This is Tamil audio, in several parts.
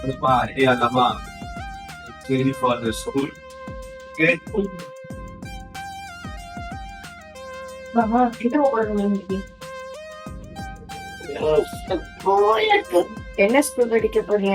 Hey, Alama, ready for the school? Okay. Mama, kita mau pulang lagi. என்ன ஸ்கூல் படிக்க போறீங்க?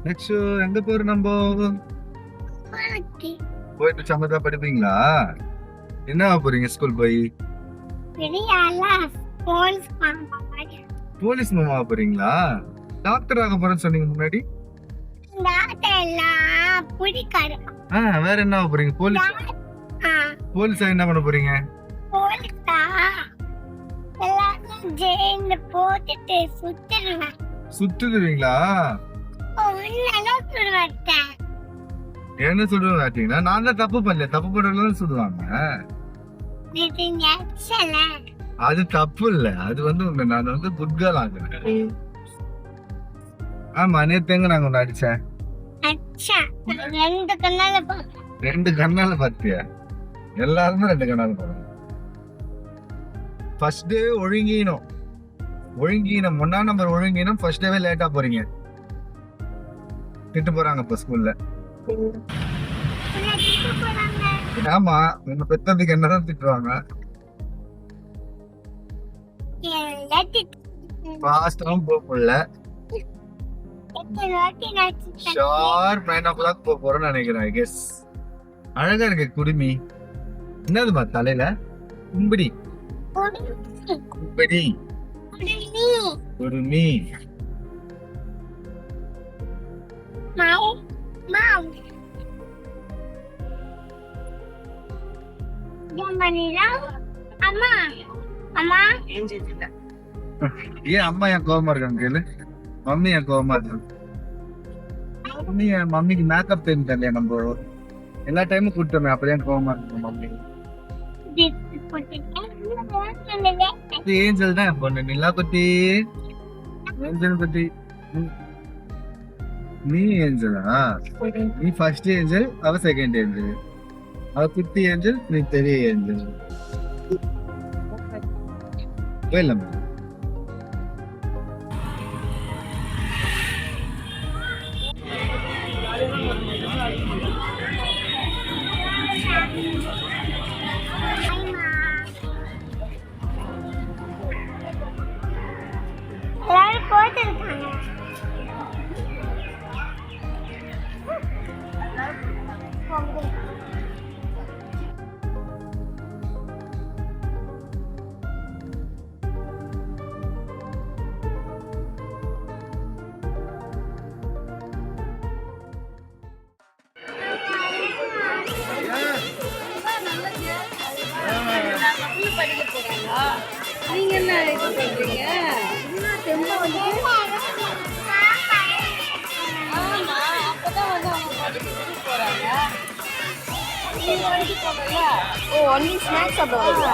நெக்ஸ்ட் எங்க போறோம் நம்ம? போயிட்டு சமத்தா படிப்பீங்களா? என்ன போறீங்க ஸ்கூல் போய்? போலீஸ் மாமா போறீங்களா? டாக்டர் ஆக போறேன்னு சொன்னீங்க முன்னாடி. வேற என்ன ஆக போறீங்க? போலீஸா என்ன பண்ண போறீங்க? சுத்துடுவீங்களா? என்ன சொல்லுவேன் கேட்டீங்கன்னா, நான் தான் தப்பு பண்ணல, தப்பு பண்றதுன்னு சொல்லுவாங்க. அது தப்பு இல்ல, அது வந்து நான் வந்து குட் கேர்ள் ஆகுறேன். ஆமா, நேத்து நாங்க ஒண்ணு அடிச்சேன். ரெண்டு கண்ணால பாத்தியா? எல்லாருமே ரெண்டு கண்ணால போறோம். ஃபர்ஸ்ட் டே ஒழுங்கினோம், ஒன்னாம் நம்பர் ஒழுங்கினோம். ஃபர்ஸ்ட் டேவே லேட்டா போறீங்க, திட்டு போறாங்க இப்ப ஸ்கூல்ல. ஆமா, உங்க பெத்ததுக்கு என்னதான் திட்டுவாங்க. ஃபாஸ்டாவும் போகல, ஷார்ப் 9 o'clock போறோம்னு நினைக்கிறேன். I guess. அழகா இருக்கு குடுமி. என்னதுமா தலையில? கும்பிடி கும்பிடி குடுமி. ஏன் அம்மா என் கோவமா இருக்காங்க கேளு. மம்மி என் கோவமா இருக்காங்க. மம்மிக்கு மேக்கப் தெரியும் இல்லையா? நம்ம எல்லா டைமும் கூட்டமே, அப்படியே கோவமா இருக்கும் மம்மி. ஏஞ்சல் தான் என் பொண்ணு. நிலா குட்டி, ஏஞ்சல் குட்டி. நீ ஏஞ்சலா? நீ ஃபர்ஸ்ட் ஏஞ்சல், அவ செகண்ட் ஏஞ்சல். அவ குட்டி ஏஞ்சல், நீ பெரிய ஏஞ்சல். போயிடலாம். நீங்க என்ன இது பண்றீங்க? ஆமா, அப்பதான் வந்து அவங்க படிச்சுட்டு போறாங்க. நீங்க படிச்சு போகல. ஓ, ஒன்லி ஸ்நாக்ஸ் சாப்பிடுவாங்க.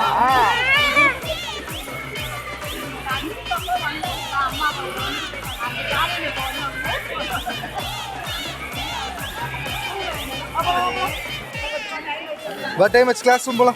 What time is class room bola?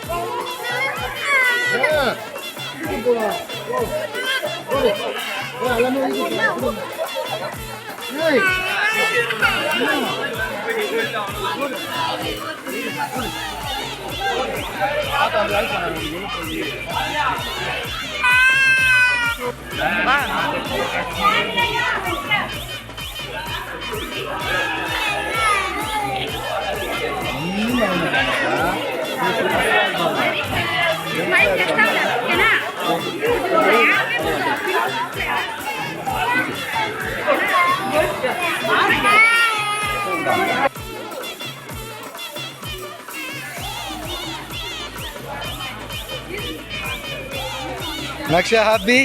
Naksha happy?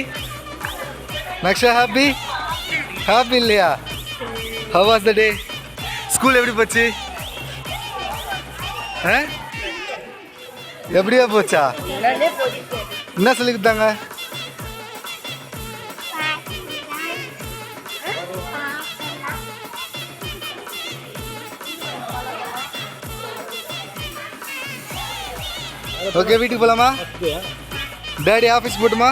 Naksha happy? Happy இல்லையா? How was the day? School எப்படி போச்சு? எப்படியா போச்சா? என்ன சொல்லி கொடுத்தாங்க? ஓகே, வீட்டுக்கு போகலாமா? டேடி ஆஃபீஸ் போட்டுமா?